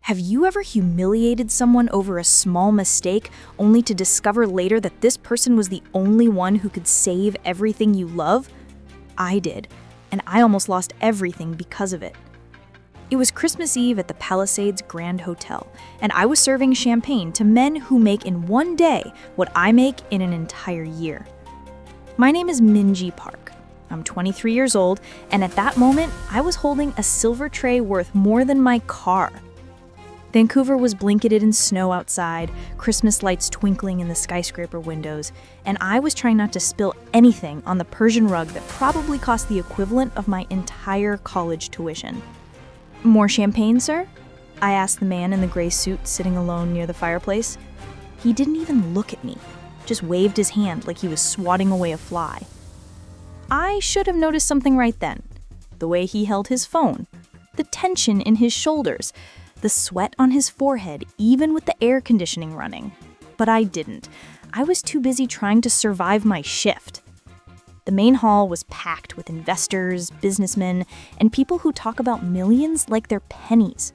Have you ever humiliated someone over a small mistake only to discover later that this person was the only one who could save everything you love? I did, and I almost lost everything because of it. It was Christmas Eve at the Palisades Grand Hotel, and I was serving champagne to men who make in one day what I make in an entire year. My name is Minji Park. I'm 23 years old, and at that moment, I was holding a silver tray worth more than my car. Vancouver was blanketed in snow outside, Christmas lights twinkling in the skyscraper windows, and I was trying not to spill anything on the Persian rug that probably cost the equivalent of my entire college tuition. "More champagne, sir?" I asked the man in the gray suit sitting alone near the fireplace. He didn't even look at me, just waved his hand like he was swatting away a fly. I should have noticed something right then. The way he held his phone, the tension in his shoulders, the sweat on his forehead, even with the air conditioning running. But I didn't. I was too busy trying to survive my shift. The main hall was packed with investors, businessmen, and people who talk about millions like they're pennies.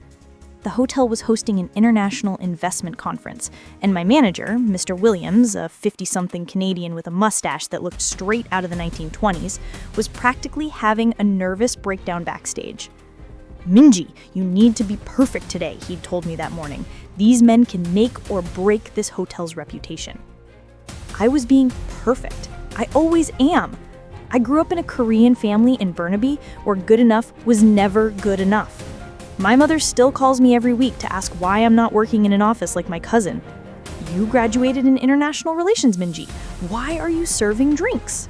The hotel was hosting an international investment conference, and my manager, Mr. Williams, a 50-something Canadian with a mustache that looked straight out of the 1920s, was practically having a nervous breakdown backstage. "Minji, you need to be perfect today," he'd told me that morning. "These men can make or break this hotel's reputation." I was being perfect. I always am. I grew up in a Korean family in Burnaby where good enough was never good enough. My mother still calls me every week to ask why I'm not working in an office like my cousin. "You graduated in international relations, Minji. Why are you serving drinks?"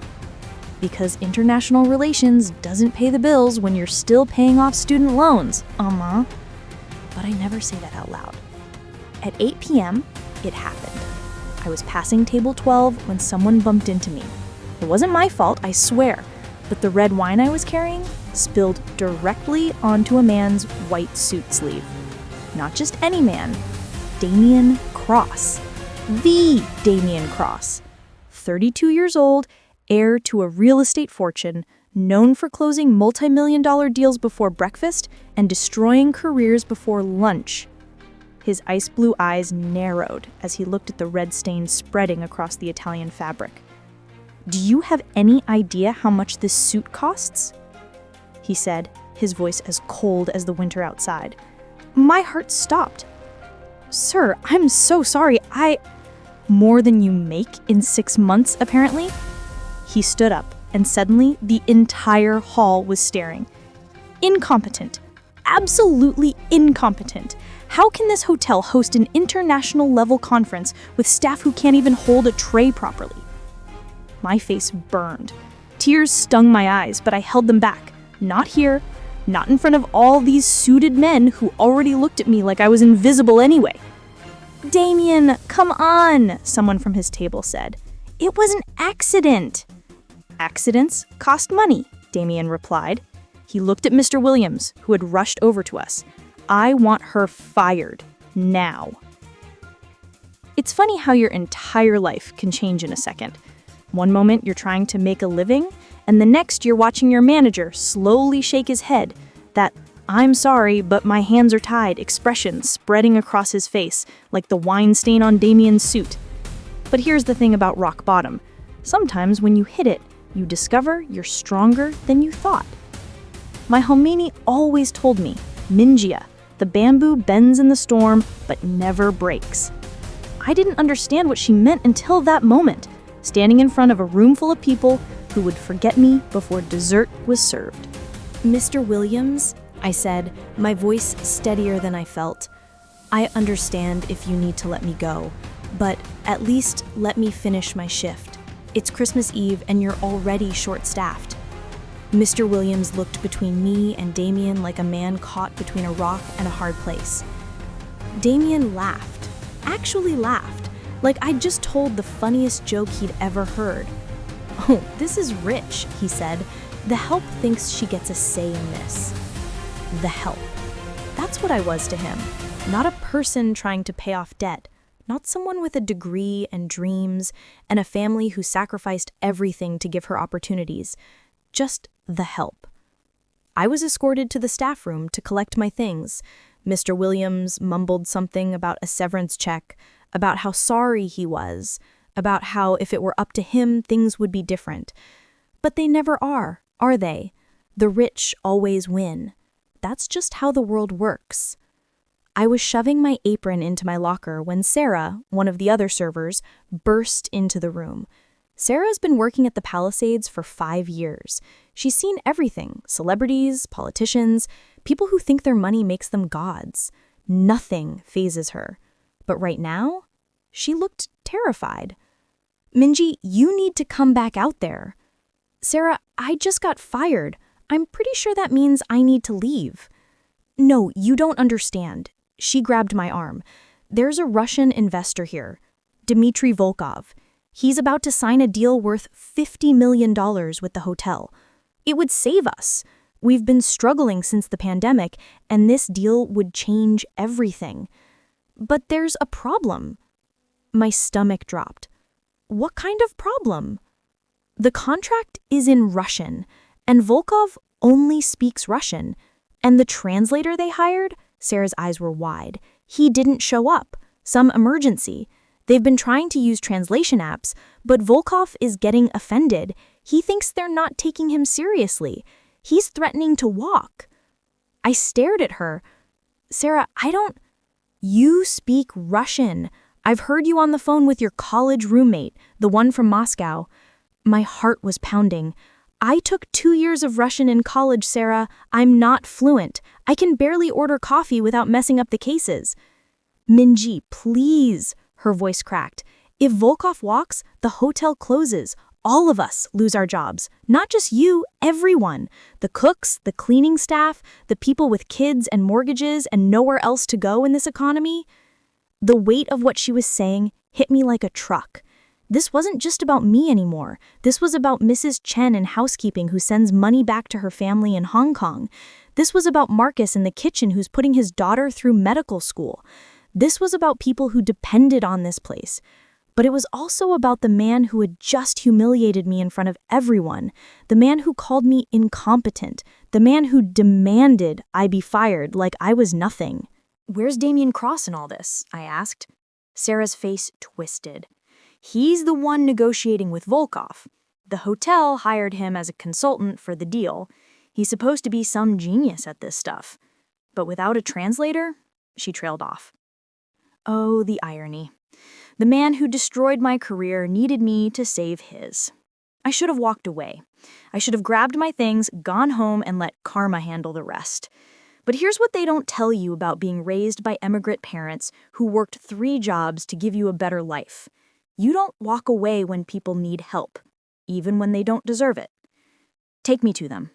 Because international relations doesn't pay the bills when you're still paying off student loans, But I never say that out loud. At 8 p.m., it happened. I was passing table 12 when someone bumped into me. It wasn't my fault, I swear, but the red wine I was carrying spilled directly onto a man's white suit sleeve. Not just any man, Damien Cross. The Damien Cross. 32 years old, heir to a real estate fortune, known for closing multi-million-dollar deals before breakfast and destroying careers before lunch. His ice blue eyes narrowed as he looked at the red stain spreading across the Italian fabric. "Do you have any idea how much this suit costs?" he said, his voice as cold as the winter outside. My heart stopped. "Sir, I'm so sorry. More than you make in 6 months, apparently?" He stood up, and suddenly the entire hall was staring. Incompetent. Absolutely incompetent. How can this hotel host an international-level conference with staff who can't even hold a tray properly? My face burned. Tears stung my eyes, but I held them back. Not here, not in front of all these suited men who already looked at me like I was invisible anyway. "Damien, come on," someone from his table said. "It was an accident." "Accidents cost money," Damien replied. He looked at Mr. Williams, who had rushed over to us. "I want her fired. Now." It's funny how your entire life can change in a second. One moment you're trying to make a living, and the next you're watching your manager slowly shake his head, that "I'm sorry, but my hands are tied" expression spreading across his face like the wine stain on Damien's suit. But here's the thing about rock bottom. Sometimes when you hit it, you discover you're stronger than you thought. My Khomeini always told me, "Minjia, the bamboo bends in the storm but never breaks." I didn't understand what she meant until that moment, standing in front of a room full of people who would forget me before dessert was served. "Mr. Williams," I said, my voice steadier than I felt, "I understand if you need to let me go, but at least let me finish my shift. It's Christmas Eve and you're already short-staffed." Mr. Williams looked between me and Damien like a man caught between a rock and a hard place. Damien laughed, actually laughed, like I'd just told the funniest joke he'd ever heard. "Oh, this is rich," he said. "The help thinks she gets a say in this." The help. That's what I was to him. Not a person trying to pay off debt. Not someone with a degree and dreams and a family who sacrificed everything to give her opportunities. Just the help. I was escorted to the staff room to collect my things. Mr. Williams mumbled something about a severance check, about how sorry he was, about how if it were up to him, things would be different. But they never are they? The rich always win. That's just how the world works. I was shoving my apron into my locker when Sarah, one of the other servers, burst into the room. Sarah's been working at the Palisades for 5 years. She's seen everything: celebrities, politicians, people who think their money makes them gods. Nothing phases her. But right now, she looked terrified. "Minji, you need to come back out there." "Sarah, I just got fired. I'm pretty sure that means I need to leave." "No, you don't understand." She grabbed my arm. "There's a Russian investor here, Dmitry Volkov. He's about to sign a deal worth $50 million with the hotel. It would save us. We've been struggling since the pandemic, and this deal would change everything." "But there's a problem." My stomach dropped. "What kind of problem?" "The contract is in Russian, and Volkov only speaks Russian. And the translator they hired," Sarah's eyes were wide, "he didn't show up. Some emergency. They've been trying to use translation apps, but Volkov is getting offended. He thinks they're not taking him seriously. He's threatening to walk." I stared at her. "Sarah, You speak Russian. I've heard you on the phone with your college roommate, the one from Moscow." My heart was pounding. "I took 2 years of Russian in college, Sarah. I'm not fluent. I can barely order coffee without messing up the cases." "Minji, please," her voice cracked. "If Volkov walks, the hotel closes. All of us lose our jobs. Not just you, everyone. The cooks, the cleaning staff, the people with kids and mortgages and nowhere else to go in this economy." The weight of what she was saying hit me like a truck. This wasn't just about me anymore. This was about Mrs. Chen in housekeeping who sends money back to her family in Hong Kong. This was about Marcus in the kitchen who's putting his daughter through medical school. This was about people who depended on this place. But it was also about the man who had just humiliated me in front of everyone, the man who called me incompetent, the man who demanded I be fired like I was nothing. "Where's Damien Cross in all this?" I asked. Sarah's face twisted. "He's the one negotiating with Volkov. The hotel hired him as a consultant for the deal. He's supposed to be some genius at this stuff. But without a translator?" She trailed off. Oh, the irony. The man who destroyed my career needed me to save his. I should have walked away. I should have grabbed my things, gone home, and let karma handle the rest. But here's what they don't tell you about being raised by immigrant parents who worked 3 jobs to give you a better life. You don't walk away when people need help, even when they don't deserve it. "Take me to them,"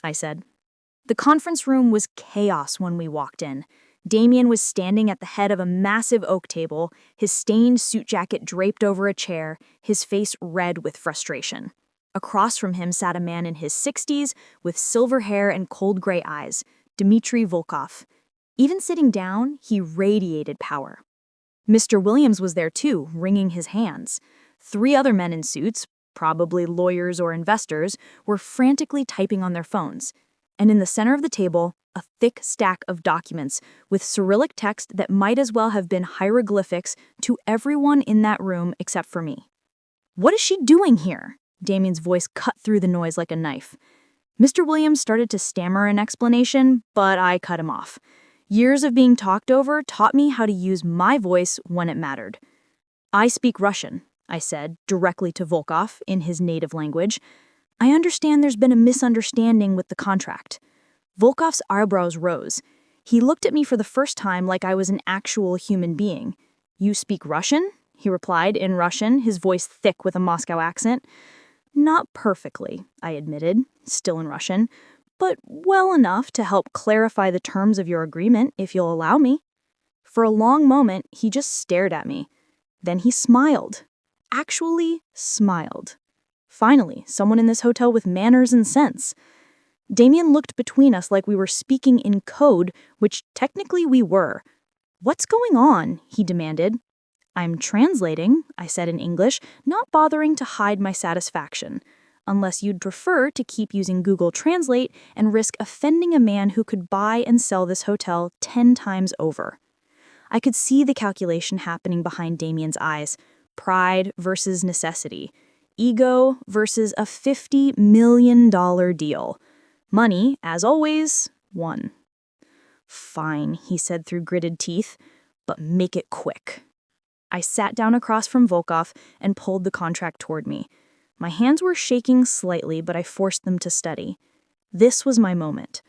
I said. The conference room was chaos when we walked in. Damien was standing at the head of a massive oak table, his stained suit jacket draped over a chair, his face red with frustration. Across from him sat a man in his 60s with silver hair and cold gray eyes, Dmitry Volkov. Even sitting down, he radiated power. Mr. Williams was there too, wringing his hands. 3 other men in suits, probably lawyers or investors, were frantically typing on their phones. And in the center of the table, a thick stack of documents with Cyrillic text that might as well have been hieroglyphics to everyone in that room except for me. "What is she doing here?" Damien's voice cut through the noise like a knife. Mr. Williams started to stammer an explanation, but I cut him off. Years of being talked over taught me how to use my voice when it mattered. "I speak Russian," I said directly to Volkov in his native language. "I understand there's been a misunderstanding with the contract." Volkov's eyebrows rose. He looked at me for the first time like I was an actual human being. "You speak Russian?" he replied in Russian, his voice thick with a Moscow accent. "Not perfectly," I admitted, still in Russian, "but well enough to help clarify the terms of your agreement, if you'll allow me." For a long moment, he just stared at me. Then he smiled. Actually smiled. Finally, someone in this hotel with manners and sense. Damien looked between us like we were speaking in code, which technically we were. "What's going on?" he demanded. "I'm translating," I said in English, not bothering to hide my satisfaction. unless you'd prefer to keep using Google Translate and risk offending a man who could buy and sell this hotel 10 times over. I could see the calculation happening behind Damien's eyes. Pride versus necessity. Ego versus a $50 million deal. Money, as always, won. "Fine," he said through gritted teeth, "but make it quick." I sat down across from Volkov and pulled the contract toward me. My hands were shaking slightly, but I forced them to steady. This was my moment.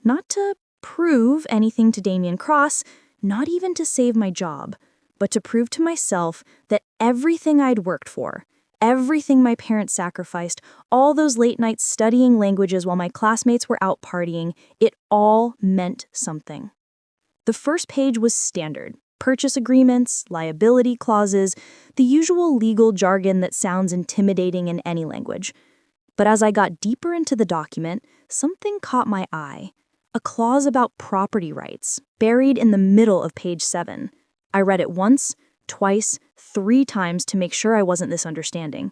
Not to prove anything to Damien Cross, not even to save my job, but to prove to myself that everything I'd worked for, everything my parents sacrificed, all those late nights studying languages while my classmates were out partying, it all meant something. The first page was standard. Purchase agreements, liability clauses, the usual legal jargon that sounds intimidating in any language. But as I got deeper into the document, something caught my eye. A clause about property rights, buried in the middle of page 7. I read it once, twice, 3 times to make sure I wasn't misunderstanding.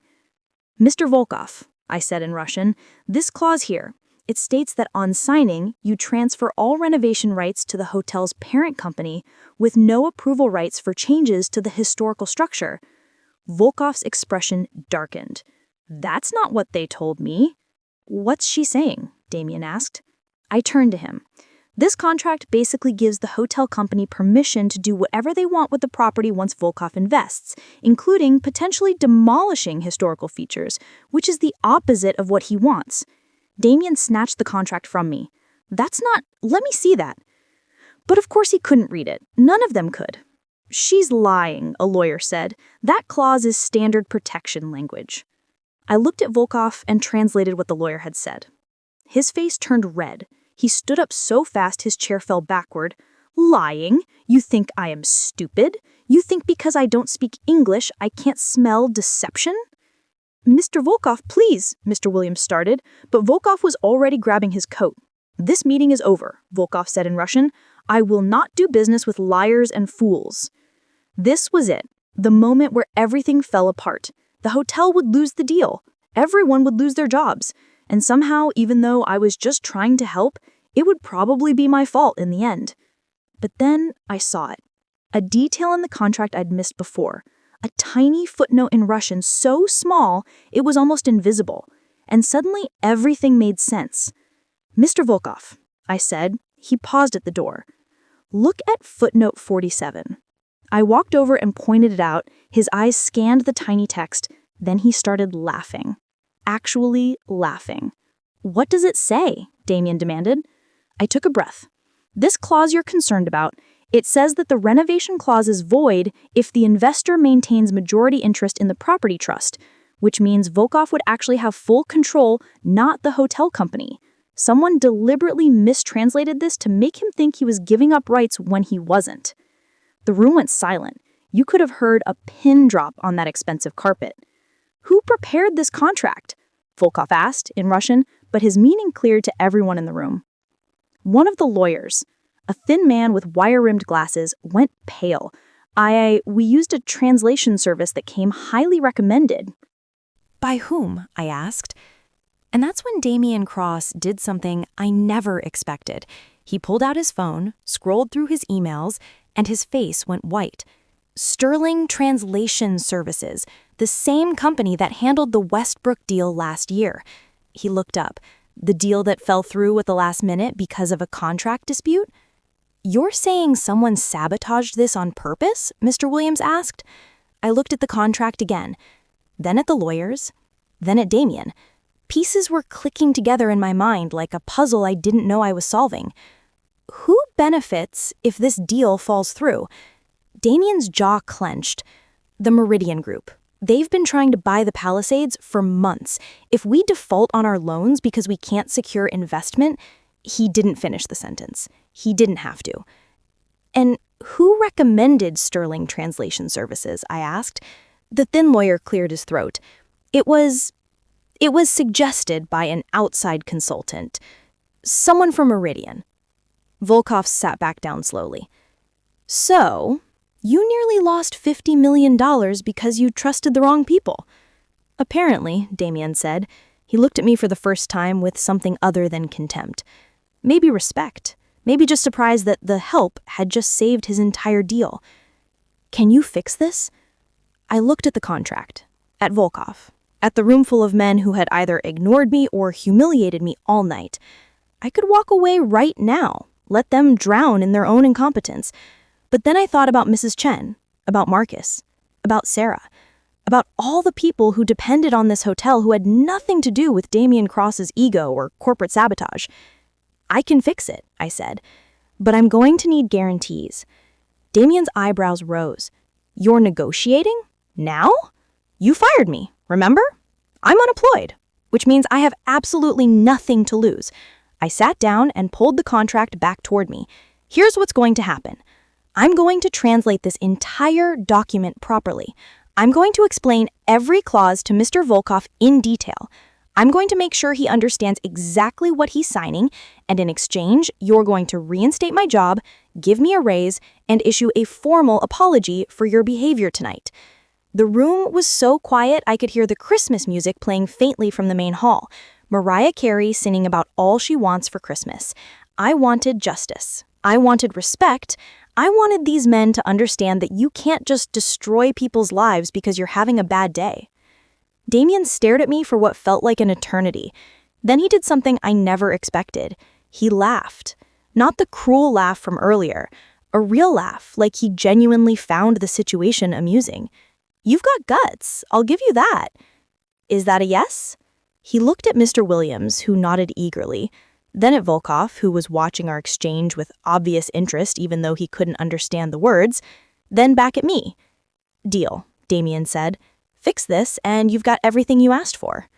"Mr. Volkov," I said in Russian, "this clause here, it states that on signing, you transfer all renovation rights to the hotel's parent company with no approval rights for changes to the historical structure." Volkov's expression darkened. "That's not what they told me." "What's she saying?" Damien asked. I turned to him. "This contract basically gives the hotel company permission to do whatever they want with the property once Volkov invests, including potentially demolishing historical features, which is the opposite of what he wants." Damien snatched the contract from me. "That's not... Let me see that." But of course he couldn't read it. None of them could. "She's lying," a lawyer said. "That clause is standard protection language." I looked at Volkov and translated what the lawyer had said. His face turned red. He stood up so fast his chair fell backward. "Lying? You think I am stupid? You think because I don't speak English I can't smell deception?" "Mr. Volkov, please," Mr. Williams started, but Volkov was already grabbing his coat. "This meeting is over," Volkov said in Russian. "I will not do business with liars and fools." This was it, the moment where everything fell apart. The hotel would lose the deal. Everyone would lose their jobs. And somehow, even though I was just trying to help, it would probably be my fault in the end. But then I saw it. A detail in the contract I'd missed before. A tiny footnote in Russian so small it was almost invisible. And suddenly everything made sense. "Mr. Volkov," I said. He paused at the door. "Look at footnote 47. I walked over and pointed it out. His eyes scanned the tiny text. Then he started laughing. Actually laughing. "What does it say?" Damien demanded. I took a breath. "This clause you're concerned about, it says that the renovation clause is void if the investor maintains majority interest in the property trust, which means Volkov would actually have full control, not the hotel company. Someone deliberately mistranslated this to make him think he was giving up rights when he wasn't." The room went silent. You could have heard a pin drop on that expensive carpet. "Who prepared this contract?" Volkov asked in Russian, but his meaning cleared to everyone in the room. One of the lawyers, a thin man with wire-rimmed glasses, went pale. We used a translation service that came highly recommended." "By whom?" I asked. And that's when Damien Cross did something I never expected. He pulled out his phone, scrolled through his emails, and his face went white. Sterling Translation Services, the same company that handled the Westbrook deal last year. He looked up. The deal that fell through at the last minute because of a contract dispute? "You're saying someone sabotaged this on purpose?" Mr. Williams asked. I looked at the contract again, then at the lawyers, then at Damien. Pieces were clicking together in my mind like a puzzle I didn't know I was solving. Who benefits if this deal falls through? Damien's jaw clenched. The Meridian Group. They've been trying to buy the Palisades for months. If we default on our loans because we can't secure investment, he didn't finish the sentence. He didn't have to. "And who recommended Sterling Translation Services?" I asked. The thin lawyer cleared his throat. It was suggested by an outside consultant. Someone from Meridian. Volkov sat back down slowly. "So, you nearly lost $50 million because you trusted the wrong people." "Apparently," Damien said. He looked at me for the first time with something other than contempt. Maybe respect. Maybe just surprised that the help had just saved his entire deal. "Can you fix this?" I looked at the contract, at Volkov, at the room full of men who had either ignored me or humiliated me all night. I could walk away right now, let them drown in their own incompetence. But then I thought about Mrs. Chen, about Marcus, about Sarah, about all the people who depended on this hotel who had nothing to do with Damien Cross's ego or corporate sabotage. "I can fix it," I said, "but I'm going to need guarantees." Damien's eyebrows rose. "You're negotiating? Now? You fired me, remember? I'm unemployed, which means I have absolutely nothing to lose." I sat down and pulled the contract back toward me. "Here's what's going to happen. I'm going to translate this entire document properly. I'm going to explain every clause to Mr. Volkov in detail. I'm going to make sure he understands exactly what he's signing, and in exchange, you're going to reinstate my job, give me a raise, and issue a formal apology for your behavior tonight." The room was so quiet I could hear the Christmas music playing faintly from the main hall. Mariah Carey singing about all she wants for Christmas. I wanted justice. I wanted respect. I wanted these men to understand that you can't just destroy people's lives because you're having a bad day. Damien stared at me for what felt like an eternity. Then he did something I never expected. He laughed. Not the cruel laugh from earlier. A real laugh, like he genuinely found the situation amusing. "You've got guts, I'll give you that. Is that a yes?" He looked at Mr. Williams, who nodded eagerly, then at Volkov, who was watching our exchange with obvious interest even though he couldn't understand the words, then back at me. "Deal," Damien said. "Fix this, and you've got everything you asked for."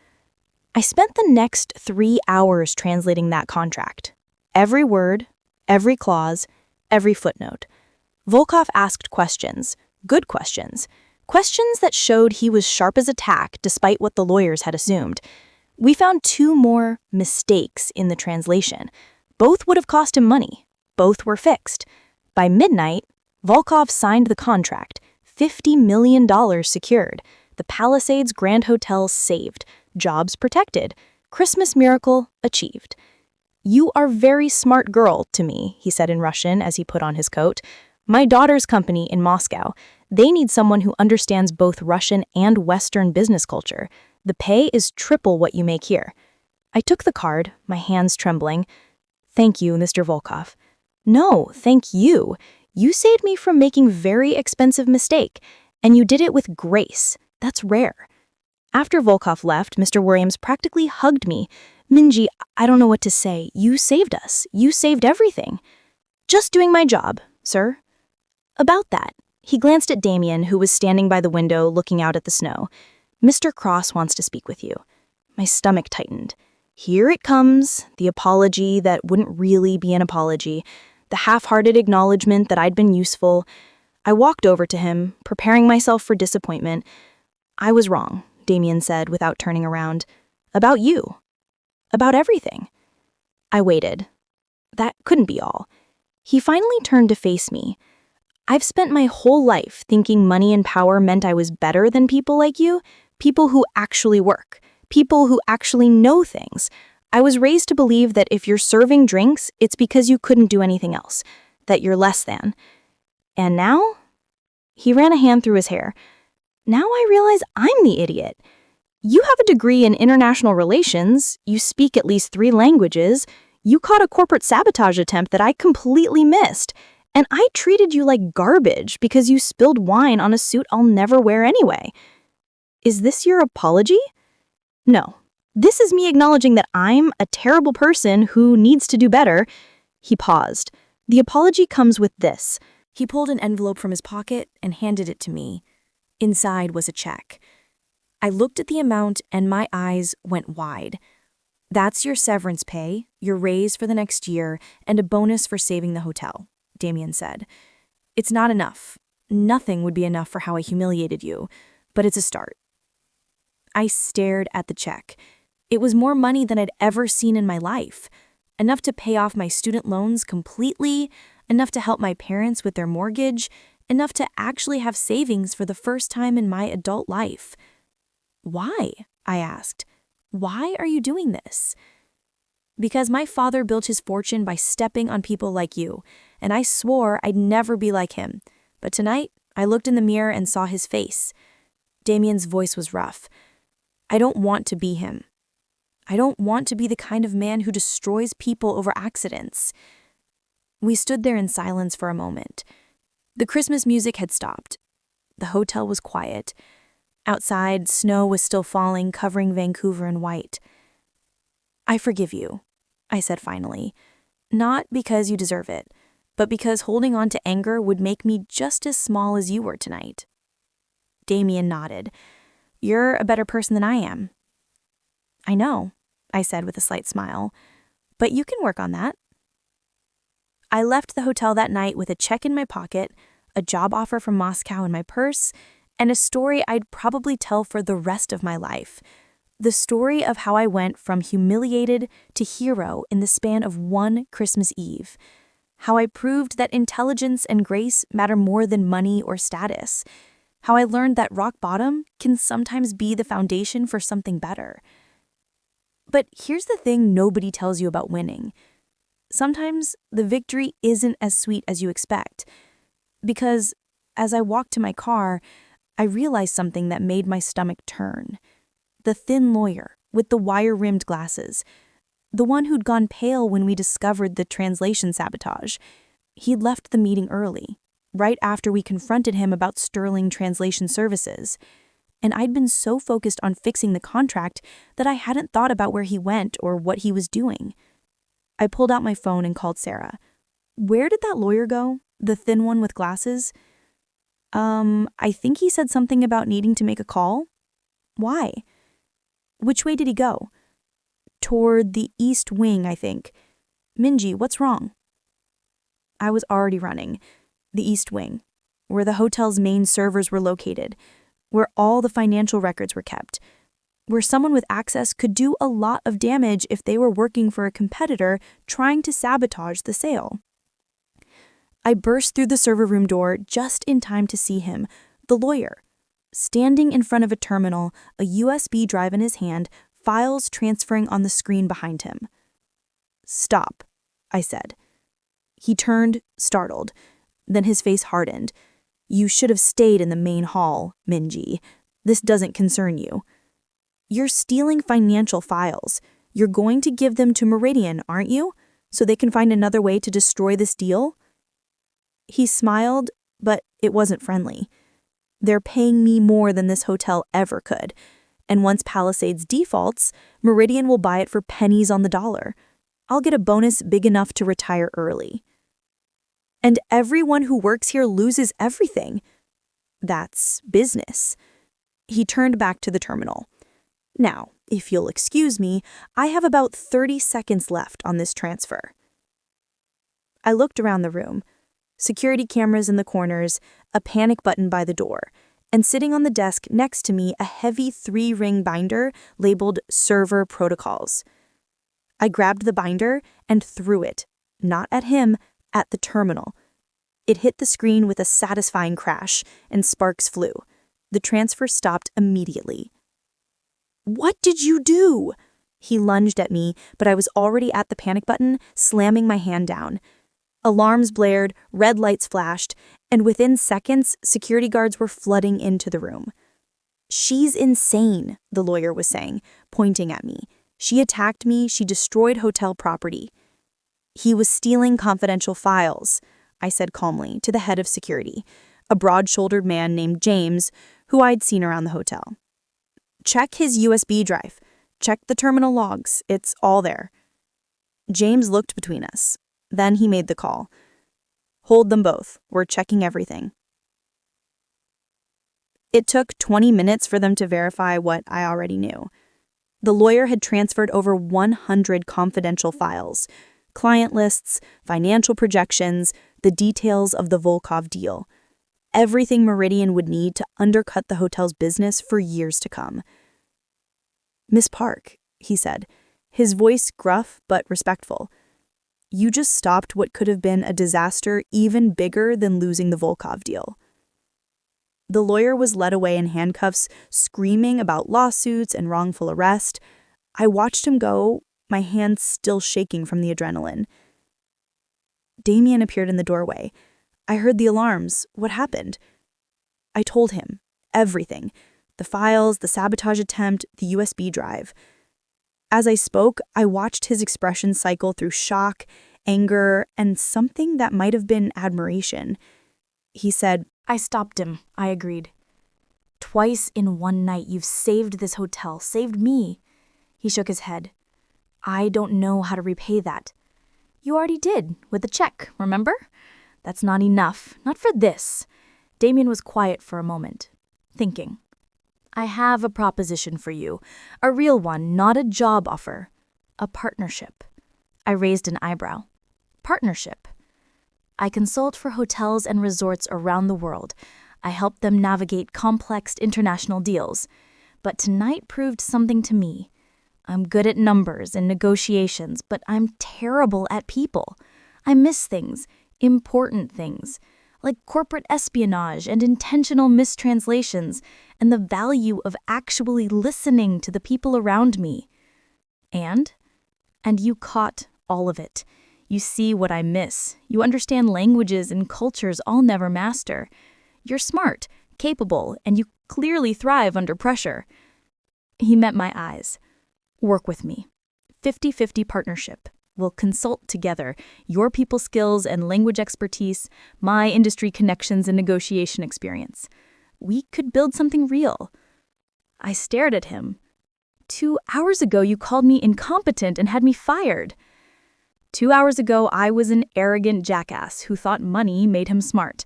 I spent the next 3 hours translating that contract. Every word, every clause, every footnote. Volkov asked questions, good questions, questions that showed he was sharp as a tack despite what the lawyers had assumed. We found 2 more mistakes in the translation. Both would have cost him money. Both were fixed. By midnight, Volkov signed the contract, $50 million secured. The Palisades Grand Hotel saved, jobs protected, Christmas miracle achieved. "You are very smart girl to me," he said in Russian as he put on his coat. "My daughter's company in Moscow. They need someone who understands both Russian and Western business culture. The pay is triple what you make here." I took the card, my hands trembling. "Thank you, Mr. Volkov." "No, thank you. You saved me from making very expensive mistake, and you did it with grace. That's rare." After Volkov left, Mr. Williams practically hugged me. "Minji, I don't know what to say. You saved us. You saved everything." "Just doing my job, sir." "About that." He glanced at Damien, who was standing by the window looking out at the snow. "Mr. Cross wants to speak with you." My stomach tightened. Here it comes, the apology that wouldn't really be an apology, the half-hearted acknowledgement that I'd been useful. I walked over to him, preparing myself for disappointment. "I was wrong," Damien said without turning around. "About you. About everything." I waited. That couldn't be all. He finally turned to face me. "I've spent my whole life thinking money and power meant I was better than people like you, people who actually work, people who actually know things. I was raised to believe that if you're serving drinks, it's because you couldn't do anything else, that you're less than. And now?" He ran a hand through his hair. "Now I realize I'm the idiot. You have a degree in international relations, you speak at least 3 languages, you caught a corporate sabotage attempt that I completely missed, and I treated you like garbage because you spilled wine on a suit I'll never wear anyway. Is this your apology? No. This is me acknowledging that I'm a terrible person who needs to do better." He paused. "The apology comes with this." He pulled an envelope from his pocket and handed it to me. Inside was a check. I looked at the amount and my eyes went wide. "That's your severance pay, your raise for the next year, and a bonus for saving the hotel," Damien said. "It's not enough. Nothing would be enough for how I humiliated you, but it's a start." I stared at the check. It was more money than I'd ever seen in my life. Enough to pay off my student loans completely, enough to help my parents with their mortgage, enough to actually have savings for the first time in my adult life. "Why?" I asked. Why are you doing this? Because my father built his fortune by stepping on people like you, and I swore I'd never be like him. But tonight, I looked in the mirror and saw his face. Damien's voice was rough. I don't want to be him. I don't want to be the kind of man who destroys people over accidents. We stood there in silence for a moment. The Christmas music had stopped. The hotel was quiet. Outside, snow was still falling, covering Vancouver in white. I forgive you, I said finally. Not because you deserve it, but because holding on to anger would make me just as small as you were tonight. Damien nodded. You're a better person than I am. I know, I said with a slight smile, but you can work on that. I left the hotel that night with a check in my pocket, a job offer from Moscow in my purse, and a story I'd probably tell for the rest of my life. The story of how I went from humiliated to hero in the span of one Christmas Eve. How I proved that intelligence and grace matter more than money or status. How I learned that rock bottom can sometimes be the foundation for something better. But here's the thing nobody tells you about winning. Sometimes the victory isn't as sweet as you expect. Because as I walked to my car, I realized something that made my stomach turn. The thin lawyer with the wire-rimmed glasses. The one who'd gone pale when we discovered the translation sabotage. He'd left the meeting early, right after we confronted him about Sterling Translation Services. And I'd been so focused on fixing the contract that I hadn't thought about where he went or what he was doing. I pulled out my phone and called Sarah. Where did that lawyer go? The thin one with glasses? I think he said something about needing to make a call. Why? Which way did he go? Toward the east wing, I think. Minji, what's wrong? I was already running. The east wing, where the hotel's main servers were located, where all the financial records were kept, where someone with access could do a lot of damage if they were working for a competitor trying to sabotage the sale. I burst through the server room door just in time to see him, the lawyer, standing in front of a terminal, a USB drive in his hand, files transferring on the screen behind him. Stop, I said. He turned, startled. Then his face hardened. You should have stayed in the main hall, Minji. This doesn't concern you. You're stealing financial files. You're going to give them to Meridian, aren't you? So they can find another way to destroy this deal? He smiled, but it wasn't friendly. They're paying me more than this hotel ever could. And once Palisades defaults, Meridian will buy it for pennies on the dollar. I'll get a bonus big enough to retire early. And everyone who works here loses everything. That's business. He turned back to the terminal. Now, if you'll excuse me, I have about 30 seconds left on this transfer. I looked around the room. Security cameras in the corners, a panic button by the door, and sitting on the desk next to me a heavy 3-ring binder labeled Server Protocols. I grabbed the binder and threw it, not at him, at the terminal. It hit the screen with a satisfying crash, and sparks flew. The transfer stopped immediately. What did you do? He lunged at me, but I was already at the panic button, slamming my hand down. Alarms blared, red lights flashed, and within seconds, security guards were flooding into the room. She's insane, the lawyer was saying, pointing at me. She attacked me, she destroyed hotel property. He was stealing confidential files, I said calmly to the head of security, a broad-shouldered man named James, who I'd seen around the hotel. Check his USB drive. Check the terminal logs. It's all there. James looked between us. Then he made the call. Hold them both. We're checking everything. It took 20 minutes for them to verify what I already knew. The lawyer had transferred over 100 confidential files, client lists, financial projections, the details of the Volkov deal. Everything Meridian would need to undercut the hotel's business for years to come. Miss Park, he said, his voice gruff but respectful. You just stopped what could have been a disaster even bigger than losing the Volkov deal. The lawyer was led away in handcuffs, screaming about lawsuits and wrongful arrest. I watched him go, my hands still shaking from the adrenaline. Damien appeared in the doorway. I heard the alarms. What happened? I told him. Everything. The files, the sabotage attempt, the USB drive. As I spoke, I watched his expression cycle through shock, anger, and something that might have been admiration. He said, I stopped him, I agreed. Twice in one night, you've saved this hotel, saved me. He shook his head. I don't know how to repay that. You already did, with a check, remember? That's not enough, not for this. Damien was quiet for a moment, thinking. I have a proposition for you, a real one, not a job offer. A partnership. I raised an eyebrow. Partnership. I consult for hotels and resorts around the world. I help them navigate complex international deals. But tonight proved something to me. I'm good at numbers and negotiations, but I'm terrible at people. I miss things, important things, like corporate espionage and intentional mistranslations, and the value of actually listening to the people around me. And you caught all of it. You see what I miss. You understand languages and cultures I'll never master. You're smart, capable, and you clearly thrive under pressure. He met my eyes. Work with me. 50-50 partnership. We'll consult together, your people skills and language expertise, my industry connections and negotiation experience. We could build something real. I stared at him. 2 hours ago, you called me incompetent and had me fired. 2 hours ago, I was an arrogant jackass who thought money made him smart.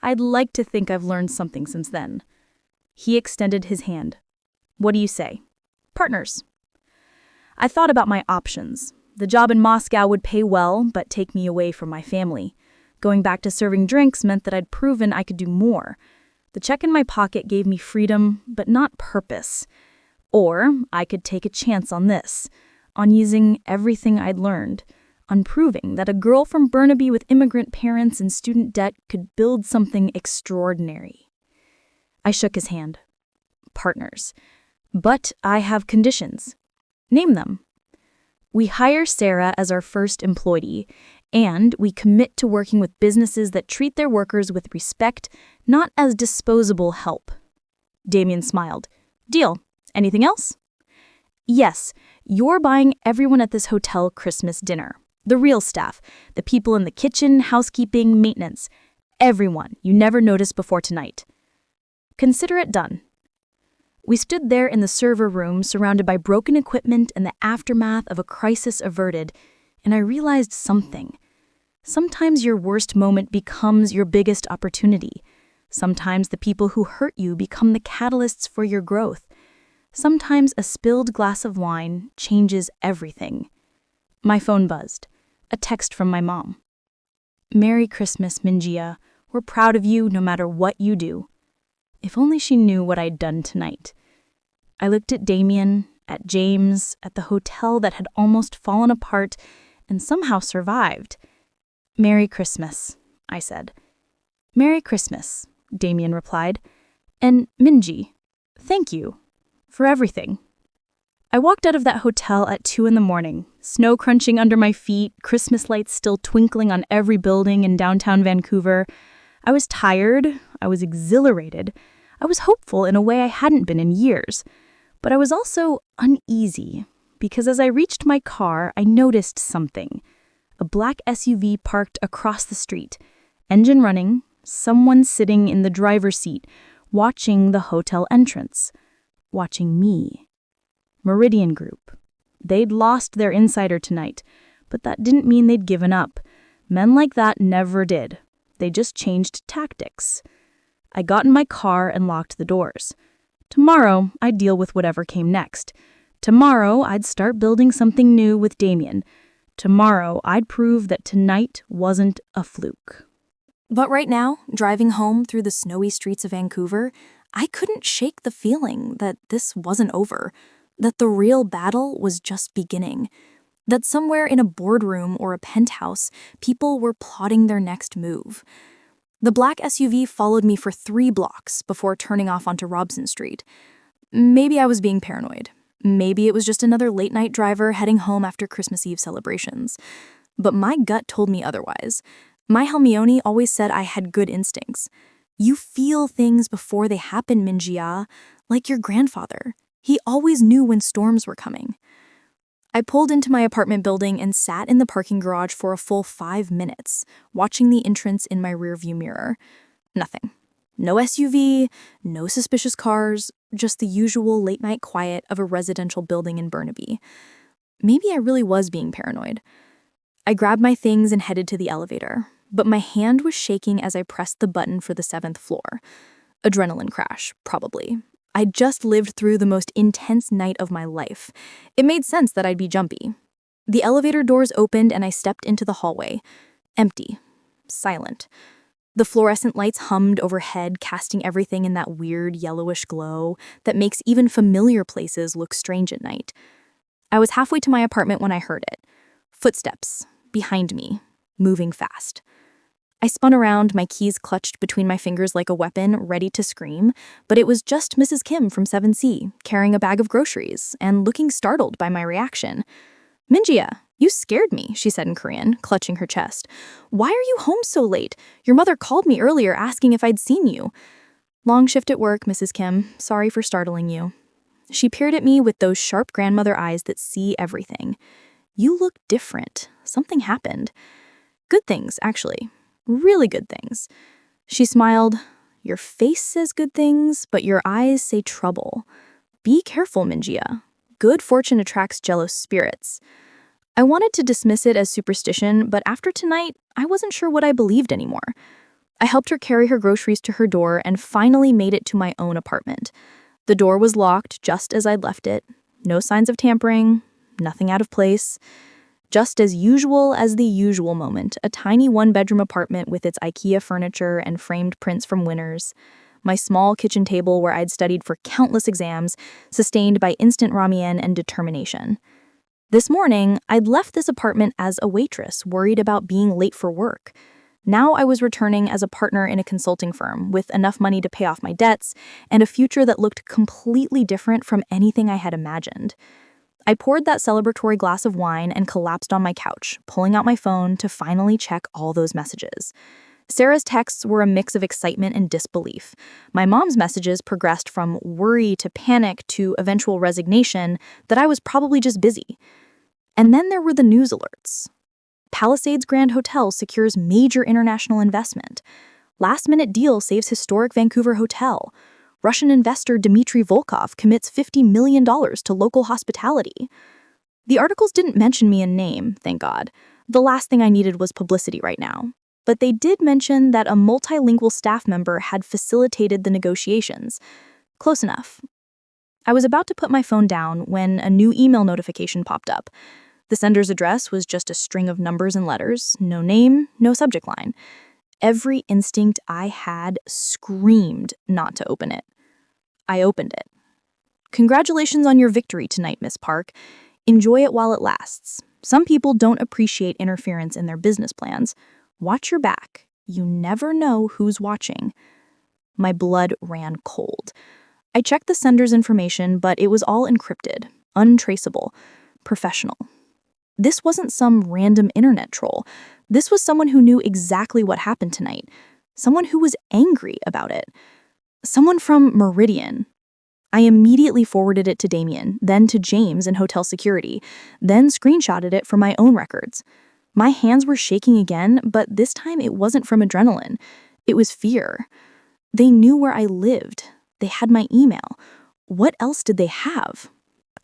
I'd like to think I've learned something since then. He extended his hand. What do you say? Partners. I thought about my options. The job in Moscow would pay well, but take me away from my family. Going back to serving drinks meant that I'd proven I could do more. The check in my pocket gave me freedom, but not purpose. Or I could take a chance on this, on using everything I'd learned, on proving that a girl from Burnaby with immigrant parents and student debt could build something extraordinary. I shook his hand. Partners. But I have conditions. Name them. We hire Sarah as our first employee, and we commit to working with businesses that treat their workers with respect, not as disposable help. Damien smiled. Deal. Anything else? Yes, you're buying everyone at this hotel Christmas dinner. The real staff, the people in the kitchen, housekeeping, maintenance. Everyone you never noticed before tonight. Consider it done. We stood there in the server room, surrounded by broken equipment and the aftermath of a crisis averted, and I realized something. Sometimes your worst moment becomes your biggest opportunity. Sometimes the people who hurt you become the catalysts for your growth. Sometimes a spilled glass of wine changes everything. My phone buzzed. A text from my mom. Merry Christmas, Minjia. We're proud of you no matter what you do. If only she knew what I'd done tonight. I looked at Damien, at James, at the hotel that had almost fallen apart and somehow survived. Merry Christmas, I said. Merry Christmas, Damien replied. And Minji, thank you for everything. I walked out of that hotel at 2 a.m, snow crunching under my feet, Christmas lights still twinkling on every building in downtown Vancouver. I was tired, I was exhilarated, I was hopeful in a way I hadn't been in years. But I was also uneasy, because as I reached my car, I noticed something. A black SUV parked across the street, engine running, someone sitting in the driver's seat, watching the hotel entrance, watching me. Meridian Group. They'd lost their insider tonight, but that didn't mean they'd given up. Men like that never did. They just changed tactics. I got in my car and locked the doors. Tomorrow, I'd deal with whatever came next. Tomorrow, I'd start building something new with Damien. Tomorrow, I'd prove that tonight wasn't a fluke. But right now, driving home through the snowy streets of Vancouver, I couldn't shake the feeling that this wasn't over, that the real battle was just beginning, that somewhere in a boardroom or a penthouse, people were plotting their next move. The black SUV followed me for 3 blocks before turning off onto Robson Street. Maybe I was being paranoid. Maybe it was just another late-night driver heading home after Christmas Eve celebrations. But my gut told me otherwise. My Hermione always said I had good instincts. You feel things before they happen, Minjia, like your grandfather. He always knew when storms were coming. I pulled into my apartment building and sat in the parking garage for a full 5 minutes, watching the entrance in my rearview mirror. Nothing. No SUV, no suspicious cars, just the usual late-night quiet of a residential building in Burnaby. Maybe I really was being paranoid. I grabbed my things and headed to the elevator, but my hand was shaking as I pressed the button for the 7th floor. Adrenaline crash, probably. I'd just lived through the most intense night of my life. It made sense that I'd be jumpy. The elevator doors opened and I stepped into the hallway. Empty. Silent. The fluorescent lights hummed overhead, casting everything in that weird yellowish glow that makes even familiar places look strange at night. I was halfway to my apartment when I heard it. Footsteps. Behind me. Moving fast. I spun around, my keys clutched between my fingers like a weapon, ready to scream, but it was just Mrs. Kim from 7C, carrying a bag of groceries, and looking startled by my reaction. "Minjia, you scared me," she said in Korean, clutching her chest. "Why are you home so late? Your mother called me earlier asking if I'd seen you." "Long shift at work, Mrs. Kim. Sorry for startling you." She peered at me with those sharp grandmother eyes that see everything. "You look different. Something happened." "Good things, actually. Really good things." She smiled. "Your face says good things, but your eyes say trouble. Be careful, Minjia. Good fortune attracts jealous spirits." I wanted to dismiss it as superstition, but after tonight, I wasn't sure what I believed anymore. I helped her carry her groceries to her door and finally made it to my own apartment. The door was locked just as I'd left it. No signs of tampering, nothing out of place. Just as the usual moment, a tiny one-bedroom apartment with its IKEA furniture and framed prints from Winners. My small kitchen table where I'd studied for countless exams, sustained by instant ramen and determination. This morning, I'd left this apartment as a waitress, worried about being late for work. Now I was returning as a partner in a consulting firm with enough money to pay off my debts and a future that looked completely different from anything I had imagined. I poured that celebratory glass of wine and collapsed on my couch, pulling out my phone to finally check all those messages. Sarah's texts were a mix of excitement and disbelief. My mom's messages progressed from worry to panic to eventual resignation that I was probably just busy. And then there were the news alerts. Palisades Grand Hotel secures major international investment. Last-minute deal saves historic Vancouver hotel. Russian investor Dmitry Volkov commits $50 million to local hospitality. The articles didn't mention me in name, thank God. The last thing I needed was publicity right now. But they did mention that a multilingual staff member had facilitated the negotiations. Close enough. I was about to put my phone down when a new email notification popped up. The sender's address was just a string of numbers and letters, no name, no subject line. Every instinct I had screamed not to open it. I opened it. "Congratulations on your victory tonight, Miss Park. Enjoy it while it lasts. Some people don't appreciate interference in their business plans. Watch your back. You never know who's watching." My blood ran cold. I checked the sender's information, but it was all encrypted, untraceable, professional. This wasn't some random internet troll. This was someone who knew exactly what happened tonight. Someone who was angry about it. Someone from Meridian. I immediately forwarded it to Damien, then to James in hotel security, then screenshotted it from my own records. My hands were shaking again, but this time it wasn't from adrenaline. It was fear. They knew where I lived. They had my email. What else did they have?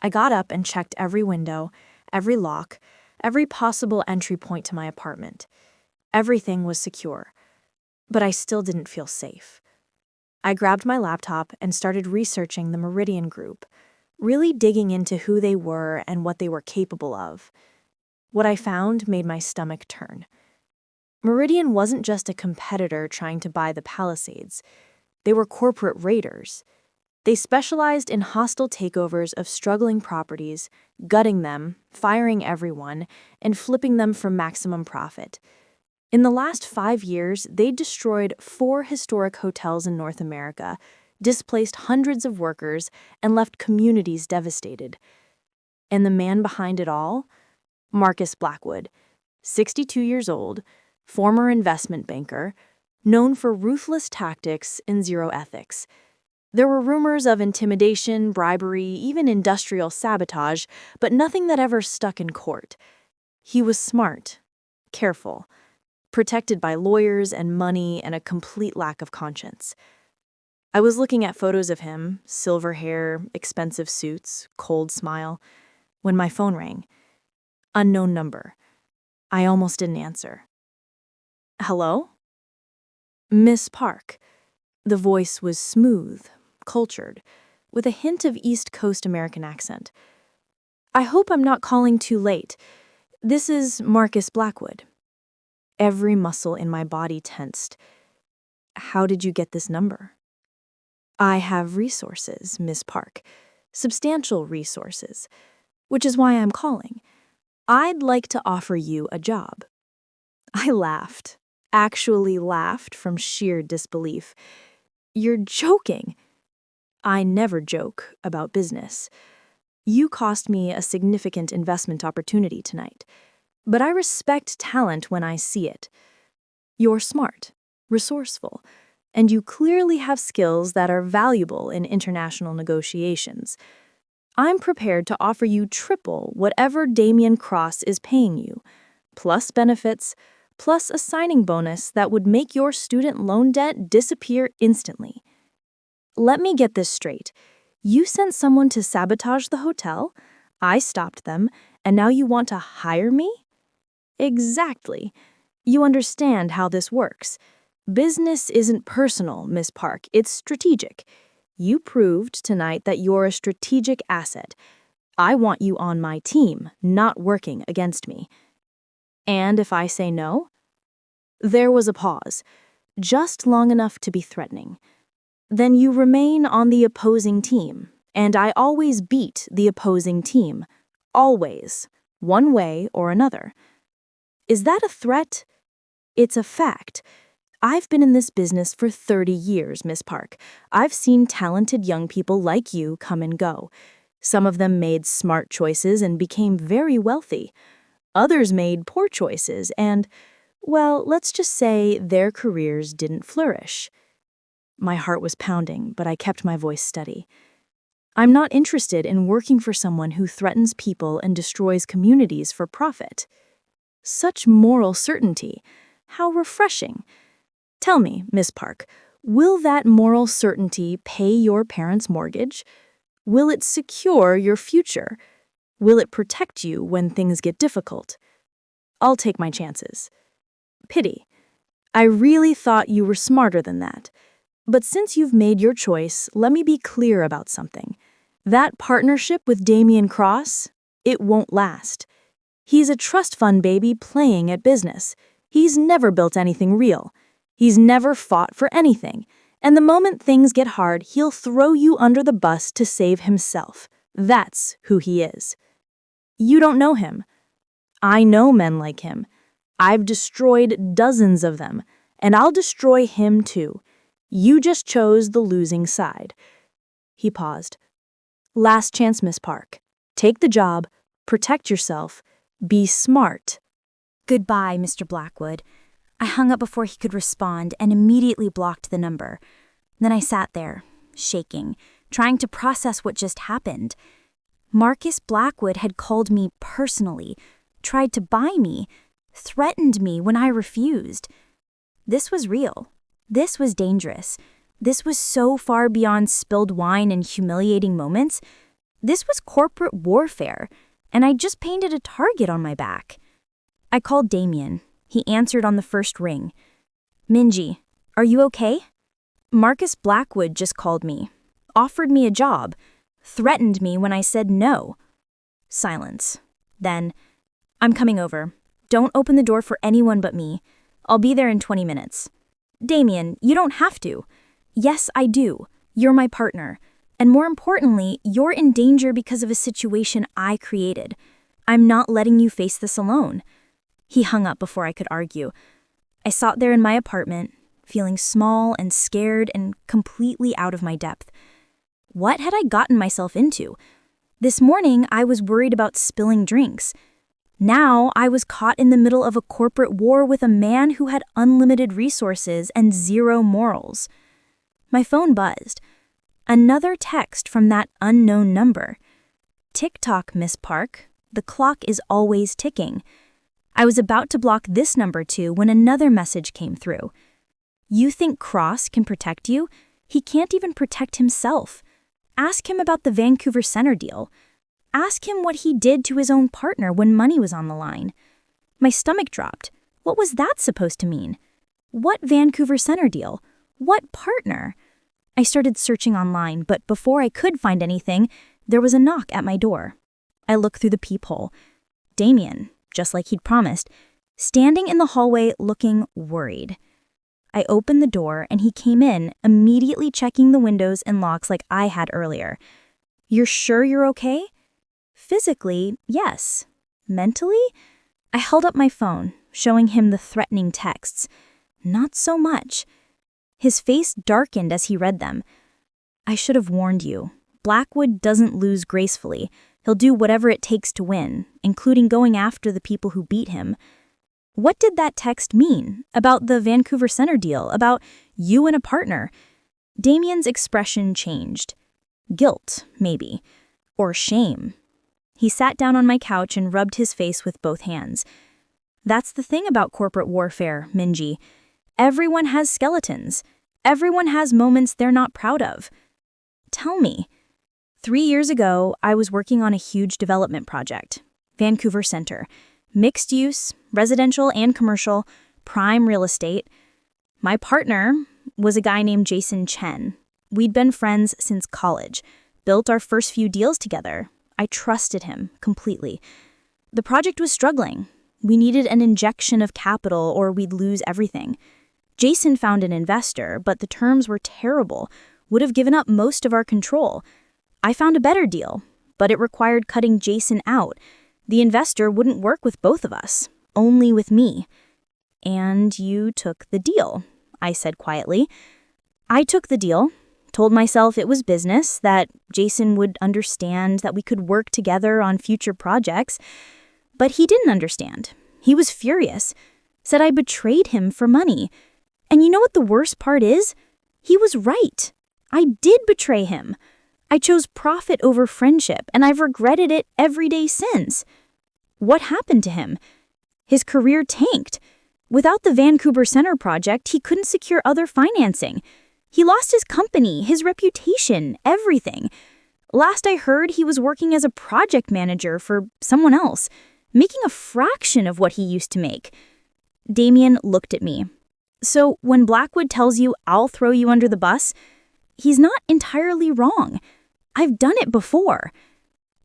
I got up and checked every window, every lock, every possible entry point to my apartment. Everything was secure, but I still didn't feel safe. I grabbed my laptop and started researching the Meridian Group, really digging into who they were and what they were capable of. What I found made my stomach turn. Meridian wasn't just a competitor trying to buy the Palisades. They were corporate raiders. They specialized in hostile takeovers of struggling properties, gutting them, firing everyone, and flipping them for maximum profit. In the last 5 years, they destroyed 4 historic hotels in North America, displaced hundreds of workers, and left communities devastated. And the man behind it all? Marcus Blackwood, 62 years old, former investment banker, known for ruthless tactics and zero ethics. There were rumors of intimidation, bribery, even industrial sabotage, but nothing that ever stuck in court. He was smart, careful, protected by lawyers and money and a complete lack of conscience. I was looking at photos of him, silver hair, expensive suits, cold smile, when my phone rang. Unknown number. I almost didn't answer. Hello? Miss Park. The voice was smooth, cultured, with a hint of East Coast American accent. I hope I'm not calling too late. This is Marcus Blackwood. Every muscle in my body tensed. How did you get this number? I have resources, Miss Park. Substantial resources. Which is why I'm calling. I'd like to offer you a job. I laughed. Actually laughed from sheer disbelief. You're joking. I never joke about business. You cost me a significant investment opportunity tonight, but I respect talent when I see it. You're smart, resourceful, and you clearly have skills that are valuable in international negotiations. I'm prepared to offer you triple whatever Damien Cross is paying you, plus benefits, plus a signing bonus that would make your student loan debt disappear instantly. Let me get this straight. You sent someone to sabotage the hotel, I stopped them, and now you want to hire me? Exactly. You understand how this works. Business isn't personal, Miss Park, it's strategic. You proved tonight that you're a strategic asset. I want you on my team, not working against me. And if I say no? There was a pause, just long enough to be threatening. Then you remain on the opposing team, and I always beat the opposing team. Always, one way or another. Is that a threat? It's a fact. I've been in this business for 30 years, Miss Park. I've seen talented young people like you come and go. Some of them made smart choices and became very wealthy. Others made poor choices and, well, let's just say their careers didn't flourish. My heart was pounding, but I kept my voice steady. I'm not interested in working for someone who threatens people and destroys communities for profit. Such moral certainty. How refreshing. Tell me, Miss Park, will that moral certainty pay your parents' mortgage? Will it secure your future? Will it protect you when things get difficult? I'll take my chances. Pity. I really thought you were smarter than that. But since you've made your choice, let me be clear about something. That partnership with Damien Cross, it won't last. He's a trust fund baby playing at business. He's never built anything real. He's never fought for anything. And the moment things get hard, he'll throw you under the bus to save himself. That's who he is. You don't know him. I know men like him. I've destroyed dozens of them, and I'll destroy him too. You just chose the losing side. He paused. Last chance, Miss Park. Take the job, protect yourself, be smart. Goodbye, Mr. Blackwood. I hung up before he could respond and immediately blocked the number. Then I sat there, shaking, trying to process what just happened. Marcus Blackwood had called me personally, tried to buy me, threatened me when I refused. This was real. This was dangerous. This was so far beyond spilled wine and humiliating moments. This was corporate warfare, and I just painted a target on my back. I called Damien. He answered on the first ring. Minji, are you okay? Marcus Blackwood just called me, offered me a job, threatened me when I said no. Silence. Then, I'm coming over. Don't open the door for anyone but me. I'll be there in 20 minutes. Damien, you don't have to. Yes, I do. You're my partner. And more importantly, you're in danger because of a situation I created. I'm not letting you face this alone. He hung up before I could argue. I sat there in my apartment, feeling small and scared and completely out of my depth. What had I gotten myself into? This morning, I was worried about spilling drinks. Now, I was caught in the middle of a corporate war with a man who had unlimited resources and zero morals. My phone buzzed. Another text from that unknown number. "Tick-tock, Miss Park. The clock is always ticking." I was about to block this number too when another message came through. "You think Cross can protect you? He can't even protect himself. Ask him about the Vancouver Center deal. Ask him what he did to his own partner when money was on the line." My stomach dropped. What was that supposed to mean? What Vancouver Center deal? What partner? I started searching online, but before I could find anything, there was a knock at my door. I looked through the peephole. Damien, just like he'd promised, standing in the hallway looking worried. I opened the door and he came in, immediately checking the windows and locks like I had earlier. "You're sure you're okay?" Physically, yes. Mentally? I held up my phone, showing him the threatening texts. Not so much. His face darkened as he read them. "I should have warned you. Blackwood doesn't lose gracefully. He'll do whatever it takes to win, including going after the people who beat him." What did that text mean? About the Vancouver Center deal? About you and a partner? Damien's expression changed. Guilt, maybe. Or shame. He sat down on my couch and rubbed his face with both hands. "That's the thing about corporate warfare, Minji. Everyone has skeletons. Everyone has moments they're not proud of. Tell me." 3 years ago, I was working on a huge development project. Vancouver Center. Mixed use, residential and commercial, prime real estate. My partner was a guy named Jason Chen. We'd been friends since college, built our first few deals together. I trusted him completely. The project was struggling. We needed an injection of capital or we'd lose everything. Jason found an investor, but the terms were terrible, would have given up most of our control. I found a better deal, but it required cutting Jason out. The investor wouldn't work with both of us, only with me. "And you took the deal," I said quietly. I took the deal, told myself it was business, that Jason would understand, that we could work together on future projects. But he didn't understand. He was furious, said I betrayed him for money. And you know what the worst part is? He was right. I did betray him. I chose profit over friendship, and I've regretted it every day since. What happened to him? His career tanked. Without the Vancouver Center project, he couldn't secure other financing. He lost his company, his reputation, everything. Last I heard, he was working as a project manager for someone else, making a fraction of what he used to make. Damien looked at me. "So when Blackwood tells you I'll throw you under the bus, he's not entirely wrong. I've done it before."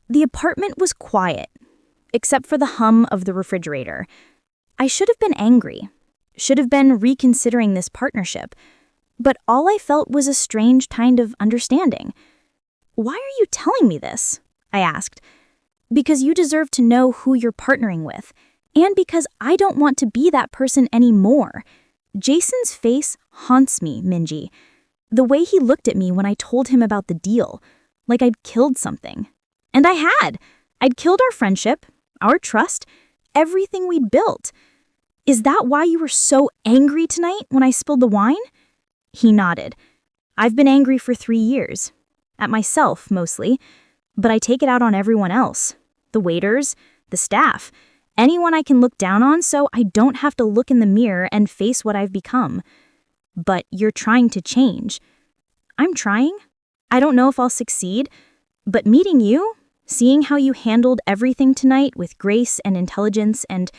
The apartment was quiet, except for the hum of the refrigerator. I should have been angry, should have been reconsidering this partnership, but all I felt was a strange kind of understanding. "Why are you telling me this?" I asked. "Because you deserve to know who you're partnering with, and because I don't want to be that person anymore." Jason's face haunts me, Minji. The way he looked at me when I told him about the deal, like I'd killed something. And I had. I'd killed our friendship, our trust, everything we'd built. "Is that why you were so angry tonight when I spilled the wine?" He nodded. "I've been angry for 3 years. At myself, mostly. But I take it out on everyone else. The waiters, the staff, anyone I can look down on so I don't have to look in the mirror and face what I've become. But you're trying to change." "I'm trying. I don't know if I'll succeed. But meeting you, seeing how you handled everything tonight with grace and intelligence and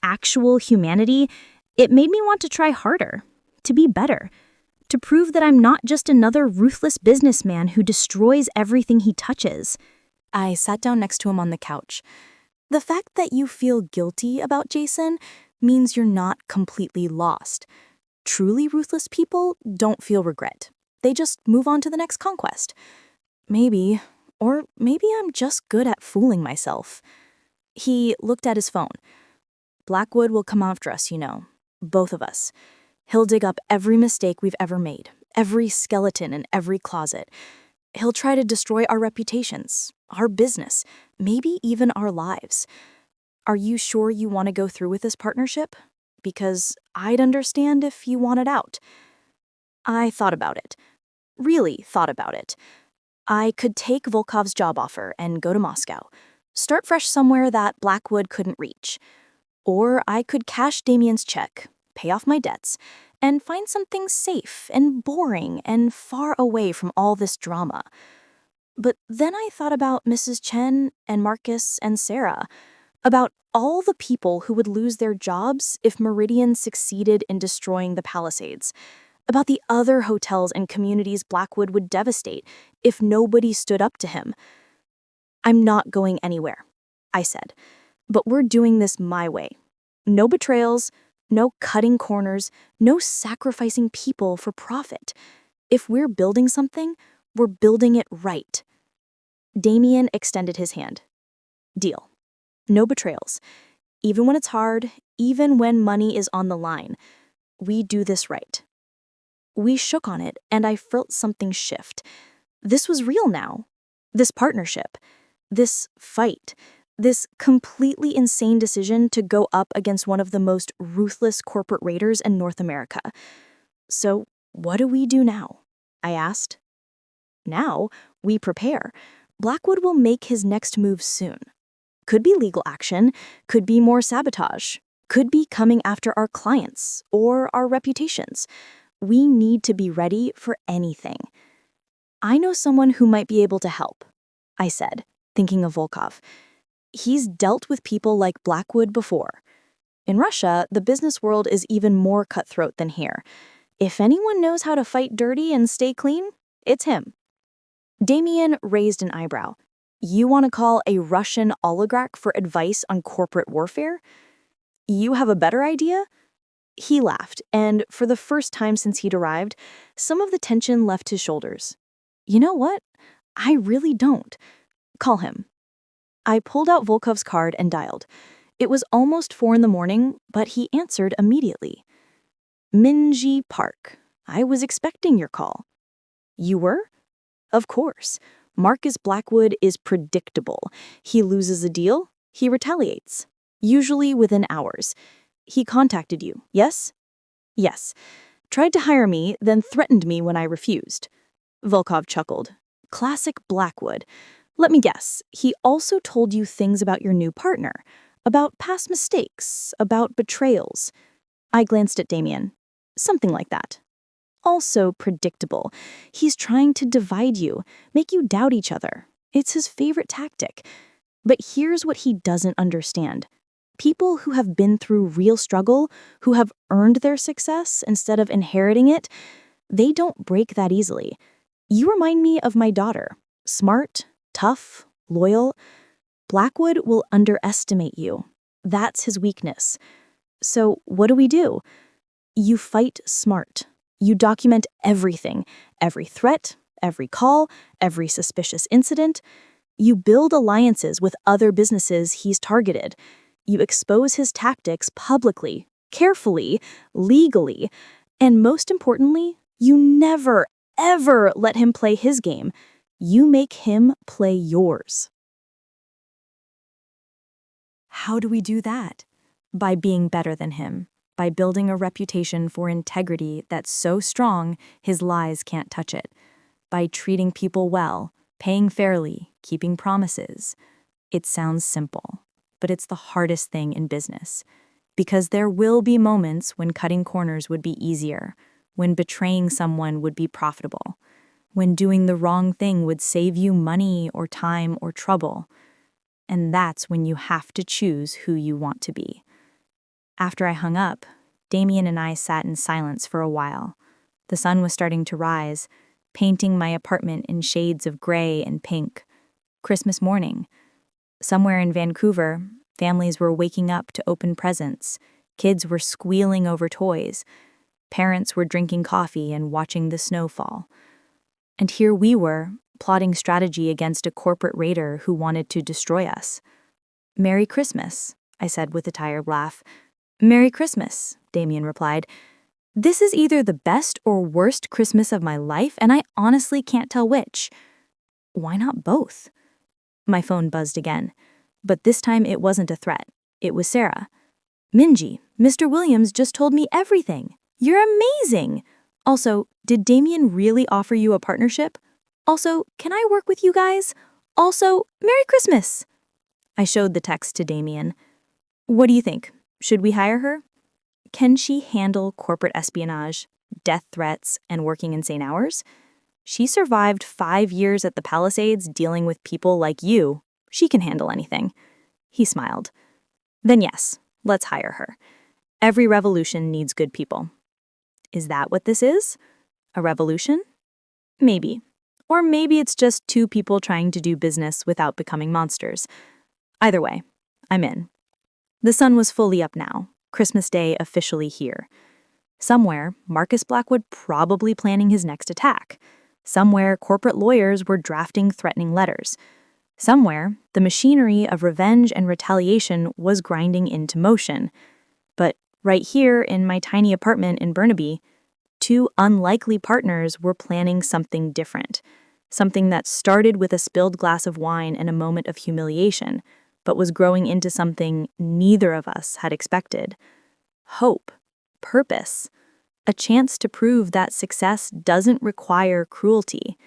actual humanity, it made me want to try harder, to be better. To prove that I'm not just another ruthless businessman who destroys everything he touches." I sat down next to him on the couch. "The fact that you feel guilty about Jason means you're not completely lost. Truly ruthless people don't feel regret. They just move on to the next conquest. Maybe, or maybe I'm just good at fooling myself." He looked at his phone. "Blackwood will come after us, you know. Both of us. He'll dig up every mistake we've ever made, every skeleton in every closet. He'll try to destroy our reputations, our business, maybe even our lives. Are you sure you want to go through with this partnership? Because I'd understand if you wanted out. I thought about it. Really thought about it. I could take Volkov's job offer and go to Moscow, start fresh somewhere that Blackwood couldn't reach. Or I could cash Damien's check, pay off my debts, and find something safe and boring and far away from all this drama. But then I thought about Mrs. Chen and Marcus and Sarah, about all the people who would lose their jobs if Meridian succeeded in destroying the Palisades, about the other hotels and communities Blackwood would devastate if nobody stood up to him. I'm not going anywhere, I said, but we're doing this my way. No betrayals, no cutting corners, no sacrificing people for profit. If we're building something, we're building it right. Damien extended his hand. Deal. No betrayals. Even when it's hard, even when money is on the line, we do this right. We shook on it, and I felt something shift. This was real now. This partnership. This fight. This completely insane decision to go up against one of the most ruthless corporate raiders in North America. So, what do we do now? I asked. Now, we prepare. Blackwood will make his next move soon. Could be legal action, could be more sabotage, could be coming after our clients or our reputations. We need to be ready for anything. I know someone who might be able to help, I said, thinking of Volkov. He's dealt with people like Blackwood before. In Russia, the business world is even more cutthroat than here. If anyone knows how to fight dirty and stay clean, it's him. Damien raised an eyebrow. You want to call a Russian oligarch for advice on corporate warfare? You have a better idea? He laughed, and for the first time since he'd arrived, some of the tension left his shoulders. You know what? I really don't. Call him. I pulled out Volkov's card and dialed. It was almost 4 a.m, but he answered immediately. Minji Park. I was expecting your call. You were? Of course. Marcus Blackwood is predictable. He loses a deal, he retaliates. Usually within hours. He contacted you, yes? Yes. Tried to hire me, then threatened me when I refused. Volkov chuckled. Classic Blackwood. Let me guess, he also told you things about your new partner, about past mistakes, about betrayals. I glanced at Damien. Something like that. Also predictable. He's trying to divide you, make you doubt each other. It's his favorite tactic. But here's what he doesn't understand. People who have been through real struggle, who have earned their success instead of inheriting it, they don't break that easily. You remind me of my daughter. Smart, tough, loyal. Blackwood will underestimate you. That's his weakness. So what do? You fight smart. You document everything, every threat, every call, every suspicious incident. You build alliances with other businesses he's targeted. You expose his tactics publicly, carefully, legally, and most importantly, you never, ever let him play his game. You make him play yours. How do we do that? By being better than him, by building a reputation for integrity that's so strong his lies can't touch it, by treating people well, paying fairly, keeping promises. It sounds simple, but it's the hardest thing in business. Because there will be moments when cutting corners would be easier, when betraying someone would be profitable, when doing the wrong thing would save you money or time or trouble. And that's when you have to choose who you want to be. After I hung up, Damien and I sat in silence for a while. The sun was starting to rise, painting my apartment in shades of gray and pink. Christmas morning. Somewhere in Vancouver, families were waking up to open presents. Kids were squealing over toys. Parents were drinking coffee and watching the snow fall. And here we were, plotting strategy against a corporate raider who wanted to destroy us. Merry Christmas, I said with a tired laugh. Merry Christmas, Damien replied. This is either the best or worst Christmas of my life, and I honestly can't tell which. Why not both? My phone buzzed again, but this time it wasn't a threat. It was Sarah. Minji, Mr. Williams just told me everything. You're amazing! Also, did Damien really offer you a partnership? Also, can I work with you guys? Also, Merry Christmas! I showed the text to Damien. What do you think? Should we hire her? Can she handle corporate espionage, death threats, and working insane hours? She survived 5 years at the Palisades dealing with people like you. She can handle anything. He smiled. Then yes, let's hire her. Every revolution needs good people. Is that what this is? A revolution? Maybe. Or maybe it's just two people trying to do business without becoming monsters. Either way, I'm in. The sun was fully up now, Christmas Day officially here. Somewhere, Marcus Blackwood probably planning his next attack. Somewhere, corporate lawyers were drafting threatening letters. Somewhere, the machinery of revenge and retaliation was grinding into motion. But right here in my tiny apartment in Burnaby, two unlikely partners were planning something different. Something that started with a spilled glass of wine and a moment of humiliation, but was growing into something neither of us had expected. Hope, purpose, a chance to prove that success doesn't require cruelty,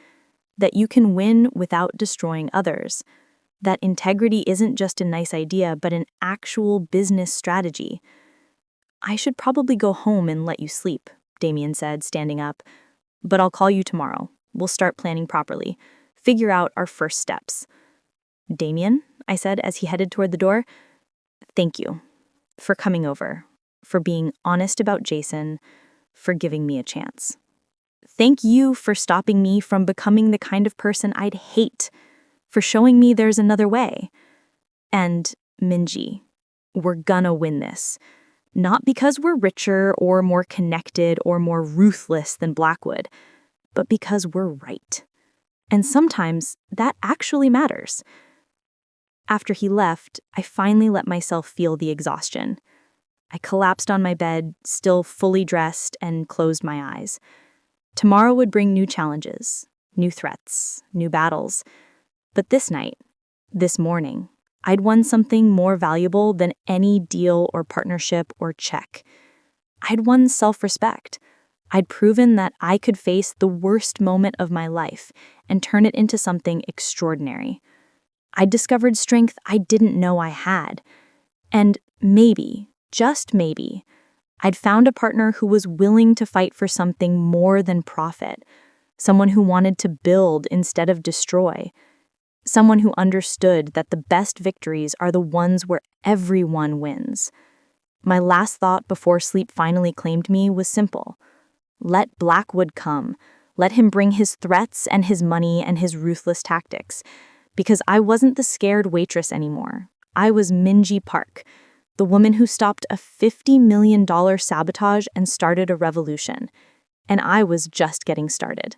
that you can win without destroying others, that integrity isn't just a nice idea but an actual business strategy. I should probably go home and let you sleep, Damien said, standing up. But I'll call you tomorrow. We'll start planning properly, figure out our first steps. Damien, I said as he headed toward the door, thank you for coming over, for being honest about Jason, for giving me a chance. Thank you for stopping me from becoming the kind of person I'd hate, for showing me there's another way. And, Minji, we're gonna win this. Not because we're richer or more connected or more ruthless than Blackwood, but because we're right. And sometimes that actually matters. After he left, I finally let myself feel the exhaustion. I collapsed on my bed, still fully dressed, and closed my eyes. Tomorrow would bring new challenges, new threats, new battles. But this night, this morning, I'd won something more valuable than any deal or partnership or check. I'd won self-respect. I'd proven that I could face the worst moment of my life and turn it into something extraordinary. I'd discovered strength I didn't know I had. And maybe, just maybe, I'd found a partner who was willing to fight for something more than profit, someone who wanted to build instead of destroy, someone who understood that the best victories are the ones where everyone wins. My last thought before sleep finally claimed me was simple. Let Blackwood come. Let him bring his threats and his money and his ruthless tactics. Because I wasn't the scared waitress anymore. I was Minji Park, the woman who stopped a $50 million sabotage and started a revolution. And I was just getting started.